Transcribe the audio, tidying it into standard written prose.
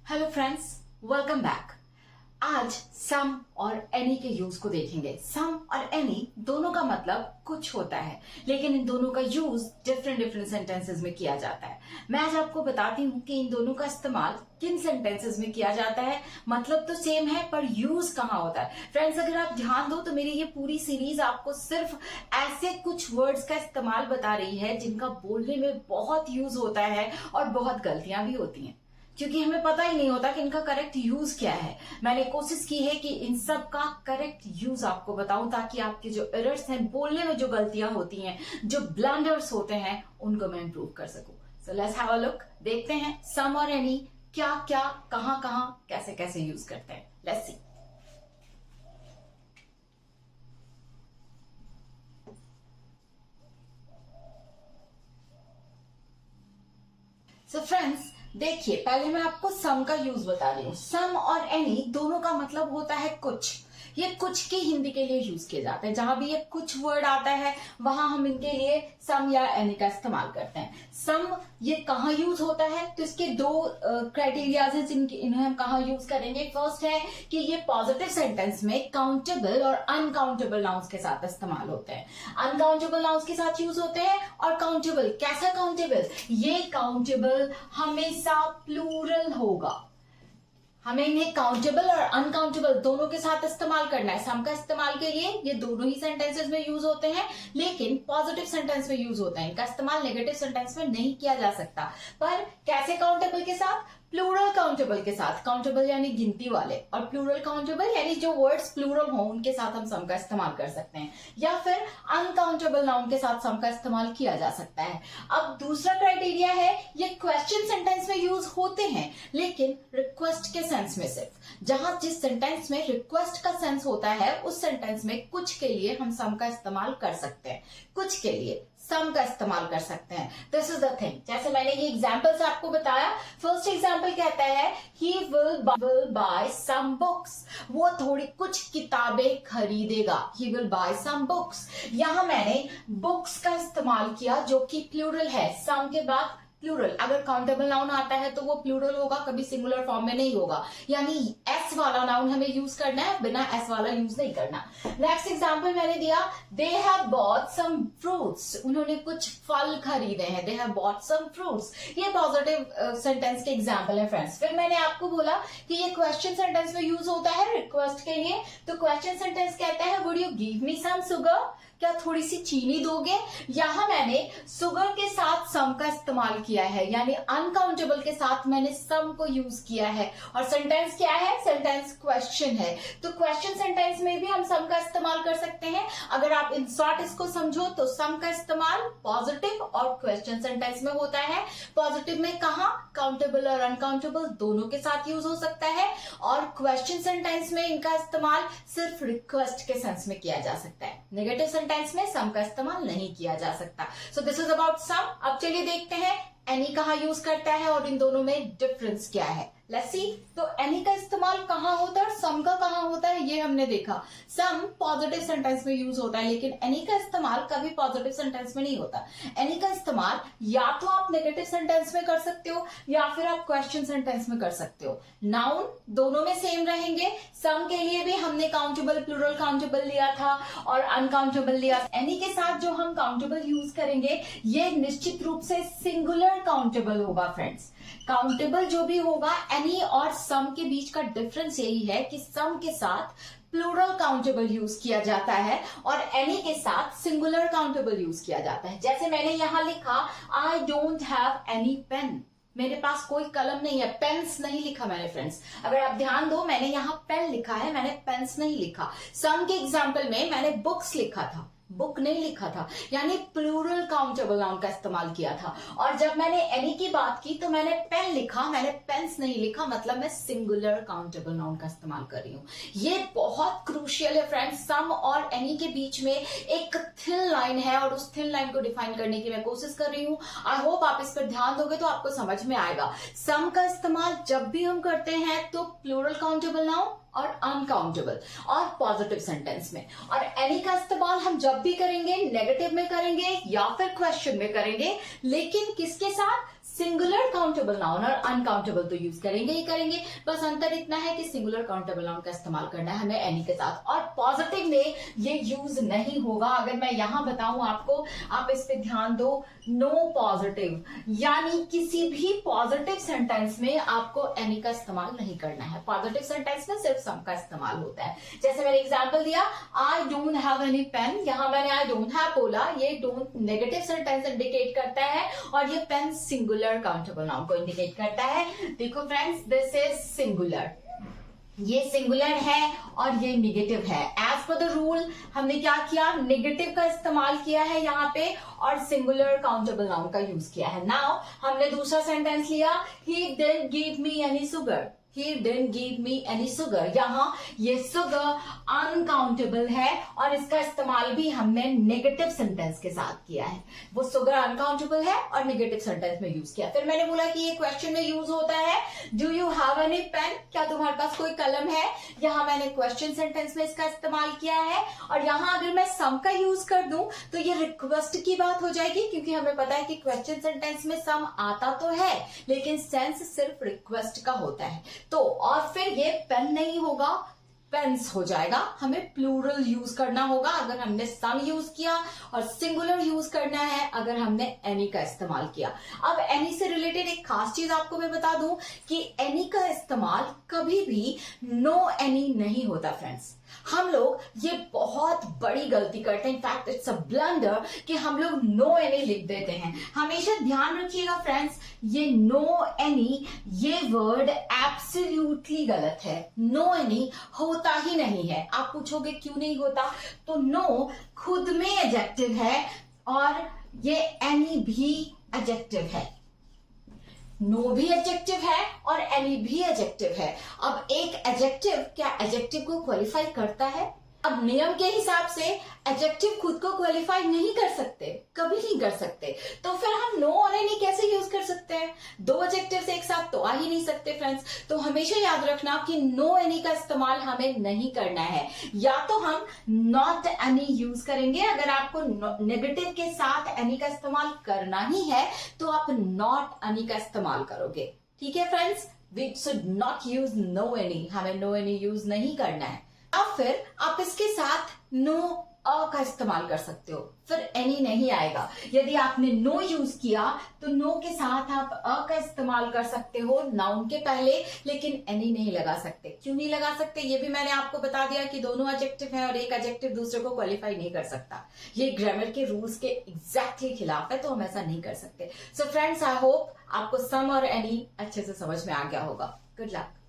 Hello friends, welcome back. आज सम और any के यूज को देखेंगे। सम और एनी दोनों का मतलब कुछ होता है, लेकिन इन दोनों का यूज डिफरेंट डिफरेंट सेंटेंसेस में किया जाता है। मैं आज आपको बताती हूँ कि इन दोनों का इस्तेमाल किन सेंटेंसेस में किया जाता है। मतलब तो सेम है, पर यूज कहाँ होता है। फ्रेंड्स, अगर आप ध्यान दो तो मेरी ये पूरी सीरीज आपको सिर्फ ऐसे कुछ वर्ड्स का इस्तेमाल बता रही है जिनका बोलने में बहुत यूज होता है और बहुत गलतियां भी होती हैं, क्योंकि हमें पता ही नहीं होता कि इनका करेक्ट यूज क्या है। मैंने कोशिश की है कि इन सब का करेक्ट यूज आपको बताऊं, ताकि आपके जो एरर्स हैं, बोलने में जो गलतियां होती हैं, जो ब्लंडर्स होते हैं, उनको मैं इंप्रूव कर सकूं। So let's have a look. देखते हैं सम और एनी क्या क्या, कहां कहां, कैसे कैसे यूज करते हैं। Let's see. सो फ्रेंड्स, देखिए, पहले मैं आपको सम का यूज बता रही हूँ। सम और एनी दोनों का मतलब होता है कुछ। ये कुछ की हिंदी के लिए यूज किए जाते हैं। जहां भी ये कुछ वर्ड आता है वहां हम इनके लिए सम या एनी का इस्तेमाल करते हैं। सम ये कहाँ यूज होता है, तो इसके दो क्राइटेरियाज हैं इन्हें हम कहाँ यूज करेंगे। फर्स्ट है कि ये पॉजिटिव सेंटेंस में काउंटेबल और अनकाउंटेबल नाउन्स के साथ इस्तेमाल होते हैं। अनकाउंटेबल नाउन्स के साथ यूज होते हैं। और काउंटेबल, कैसा काउंटेबल? ये काउंटेबल हमेशा प्लूरल होगा। हमें इन्हें काउंटेबल और अनकाउंटेबल दोनों के साथ इस्तेमाल करना है। सम का इस्तेमाल के लिए ये दोनों ही सेंटेंसेस में यूज होते हैं, लेकिन पॉजिटिव सेंटेंस में यूज होता है। इनका इस्तेमाल नेगेटिव सेंटेंस में नहीं किया जा सकता। पर कैसे काउंटेबल के साथ? प्लूरल काउंटेबल के साथ। काउंटेबल यानी गिनती वाले, और प्लूरल काउंटेबल यानी जो वर्ड्स प्लूरल हो उनके साथ हम सम का इस्तेमाल कर सकते हैं। या फिर अनकाउंटेबल नाउन के साथ सम का इस्तेमाल किया जा सकता है। अब दूसरा क्राइटेरिया है, ये क्वेश्चन सेंटेंस में यूज होते हैं, लेकिन रिक्वेस्ट के सेंस में सिर्फ। जहां जिस सेंटेंस में रिक्वेस्ट का सेंस होता है उस सेंटेंस में कुछ के लिए हम सम का इस्तेमाल कर सकते हैं। कुछ के लिए सम का इस्तेमाल कर सकते हैं। This is the thing. जैसे मैंने ये एग्जाम्पल से आपको बताया। फर्स्ट एग्जाम्पल कहता है he will buy some books. वो थोड़ी कुछ किताबें खरीदेगा। He will buy some books. यहां मैंने बुक्स का इस्तेमाल किया, जो कि प्लूरल है। सम के बाद प्लूरल। अगर काउंटेबल नाउन आता है तो वो प्लूरल होगा, कभी सिंगुलर फॉर्म में नहीं होगा। यानी एस वाला नाउन हमें यूज करना है, बिना एस वाला यूज नहीं करना। नेक्स्ट एग्जांपल मैंने दिया, they have bought some fruits. उन्होंने कुछ फल खरीदे हैं। They have bought some fruits. ये पॉजिटिव सेंटेंस के एग्जांपल है फ्रेंड्स। फिर मैंने आपको बोला कि ये क्वेश्चन सेंटेंस में यूज होता है रिक्वेस्ट के लिए। तो क्वेश्चन सेंटेंस कहता है, would you give me some sugar? क्या थोड़ी सी चीनी दोगे? यहां मैंने शुगर के साथ सम का इस्तेमाल किया है, यानी अनकाउंटेबल के साथ मैंने सम को यूज किया है। और सेंटेंस क्या है? सेंटेंस क्वेश्चन है। तो क्वेश्चन सेंटेंस में भी हम सम का इस्तेमाल कर सकते हैं। अगर आप इन शॉर्ट इसको समझो तो सम का इस्तेमाल पॉजिटिव और क्वेश्चन सेंटेंस में होता है। पॉजिटिव में कहा? काउंटेबल और अनकाउंटेबल दोनों के साथ यूज हो सकता है। और क्वेश्चन सेंटेंस में इनका इस्तेमाल सिर्फ रिक्वेस्ट के सेंस में किया जा सकता है। नेगेटिव सेंटेंस में सम का इस्तेमाल नहीं किया जा सकता। So this is about some. अब चलिए देखते हैं एनी कहाँ यूज करता है और इन दोनों में डिफरेंस क्या है। Let's see. तो एनी का इस्तेमाल कहाँ होता है और सम का कहाँ होता है, ये हमने देखा। सम पॉजिटिव सेंटेंस में यूज होता है, लेकिन एनी का इस्तेमाल कभी पॉजिटिव सेंटेंस में नहीं होता। एनी का इस्तेमाल या तो आप नेगेटिव सेंटेंस में कर सकते हो, या फिर आप क्वेश्चन सेंटेंस में कर सकते हो। नाउन दोनों में सेम रहेंगे। सम के लिए भी हमने काउंटेबल, प्लूरल काउंटेबल लिया था और अनकाउंटेबल लिया। एनी के साथ जो हम काउंटेबल यूज करेंगे, ये निश्चित रूप से सिंगुलर काउंटेबल होगा फ्रेंड्स। काउंटेबल जो भी होगा, एनी और सम के बीच का डिफरेंस यही है कि सम के साथ प्लूरल काउंटेबल यूज किया जाता है और एनी के साथ सिंगुलर काउंटेबल यूज किया जाता है। जैसे मैंने यहां लिखा, I don't have any pen. मेरे पास कोई कलम नहीं है। पेन्स नहीं लिखा मैंने फ्रेंड्स। अगर आप ध्यान दो, मैंने यहाँ पेन लिखा है, मैंने पेन्स नहीं लिखा। सम के एग्जाम्पल में मैंने बुक्स लिखा था, बुक नहीं लिखा था, यानी प्लूरल काउंटेबल नाउन का इस्तेमाल किया था। और जब मैंने एनी की बात की तो मैंने पेन लिखा, मैंने पेन्स नहीं लिखा, मतलब मैं सिंगुलर काउंटेबल नाउन का इस्तेमाल कर रही हूँ। ये बहुत क्रूशियल है फ्रेंड्स। सम और एनी के बीच में एक थिन लाइन है और उस थिन लाइन को डिफाइन करने की मैं कोशिश कर रही हूँ। आई होप आप इस पर ध्यान दोगे तो आपको समझ में आएगा। सम का इस्तेमाल जब भी हम करते हैं तो प्लूरल काउंटेबल नाउन और अनकाउंटेबल और पॉजिटिव सेंटेंस में। और एनी का इस्तेमाल हम जब भी करेंगे नेगेटिव में करेंगे या फिर क्वेश्चन में करेंगे, लेकिन किसके साथ? सिंगुलर काउंटेबल नाउन और अनकाउंटेबल तो यूज करेंगे ही करेंगे, बस अंतर इतना है कि सिंगुलर काउंटेबल नाउन का इस्तेमाल करना है हमें एनी के साथ, और पॉजिटिव में ये यूज नहीं होगा। अगर मैं यहां बताऊं आपको, आप इस पे ध्यान दो, नो पॉजिटिव, यानी किसी भी पॉजिटिव सेंटेंस में आपको एनी का इस्तेमाल नहीं करना है। पॉजिटिव सेंटेंस में सिर्फ सम का इस्तेमाल होता है। जैसे मैंने एग्जांपल दिया, I don't have any pen, यहां मैंने आई डोंट हैव बोला, ये डोंट नेगेटिव सेंटेंस इंडिकेट करता है, और ये पेन सिंगुलर काउंटेबल नाउन को इंडिकेट करता है। देखो फ्रेंड्स, दिस इज सिंगुलर, ये सिंगुलर है और ये नेगेटिव है। एज पर द रूल हमने क्या किया, नेगेटिव का इस्तेमाल किया है यहाँ पे और सिंगुलर काउंटेबल नाउन का यूज किया है। नाउ हमने दूसरा सेंटेंस लिया, he didn't give me any sugar, he didn't give me any sugar, यहाँ ये शुगर अनकाउंटेबल है और इसका इस्तेमाल भी हमने नेगेटिव सेंटेंस के साथ किया है। वो शुगर अनकाउंटेबल है और नेगेटिव सेंटेंस में यूज किया। फिर मैंने बोला कि ये क्वेश्चन में यूज होता है, do you have any pen, क्या तुम्हारे पास कोई कलम है, यहाँ मैंने क्वेश्चन सेंटेंस में इसका इस्तेमाल किया है। और यहाँ अगर मैं सम का यूज कर दूं तो ये रिक्वेस्ट की बात हो जाएगी, क्योंकि हमें पता है कि क्वेश्चन सेंटेंस में सम आता तो है लेकिन सेंस सिर्फ रिक्वेस्ट का होता है। तो और फिर ये पेन नहीं होगा, पेन्स हो जाएगा। हमें प्लूरल यूज करना होगा अगर हमने सम यूज किया, और सिंगुलर यूज करना है अगर हमने एनी का इस्तेमाल किया। अब एनी से रिलेटेड एक खास चीज आपको मैं बता दूं कि एनी का इस्तेमाल कभी भी नो एनी नहीं होता फ्रेंड्स। हम लोग ये बहुत बड़ी गलती करते हैं, इनफैक्ट इट्स अ ब्लंडर, कि हम लोग नो एनी लिख देते हैं। हमेशा ध्यान रखिएगा फ्रेंड्स, ये नो एनी ये वर्ड एब्सोल्युटली गलत है। नो एनी होता ही नहीं है। आप पूछोगे क्यों नहीं होता, तो नो खुद में एडजेक्टिव है और ये एनी भी एडजेक्टिव है। नो भी एडजेक्टिव है और एनी भी एडजेक्टिव है। अब एक एडजेक्टिव क्या एडजेक्टिव को क्वालिफाई करता है? अब नियम के हिसाब से एडजेक्टिव खुद को क्वालिफाई नहीं कर सकते, कभी नहीं कर सकते। तो फिर हम नो और एनी कैसे यूज कर सकते हैं? दो एडजेक्टिव्स एक साथ तो आ ही नहीं सकते फ्रेंड्स। तो हमेशा याद रखना कि नो एनी का इस्तेमाल हमें नहीं करना है। या तो हम नॉट एनी यूज करेंगे, अगर आपको नेगेटिव के साथ एनी का इस्तेमाल करना ही है तो आप नॉट एनी का इस्तेमाल करोगे। ठीक है friends, we should not use no any, हमें नो एनी यूज नहीं करना है। अब फिर आप इसके साथ नो अ का इस्तेमाल कर सकते हो, फिर एनी नहीं आएगा। यदि आपने नो यूज किया तो नो के साथ आप अ का इस्तेमाल कर सकते हो नाउन के पहले, लेकिन एनी नहीं लगा सकते। क्यों नहीं लगा सकते ये भी मैंने आपको बता दिया कि दोनों एडजेक्टिव है और एक एडजेक्टिव दूसरे को क्वालिफाई नहीं कर सकता। ये ग्रामर के रूल्स के एग्जैक्टली खिलाफ है, तो हम ऐसा नहीं कर सकते। सो फ्रेंड्स, आई होप आपको सम और एनी अच्छे से समझ में आ गया होगा। Good luck.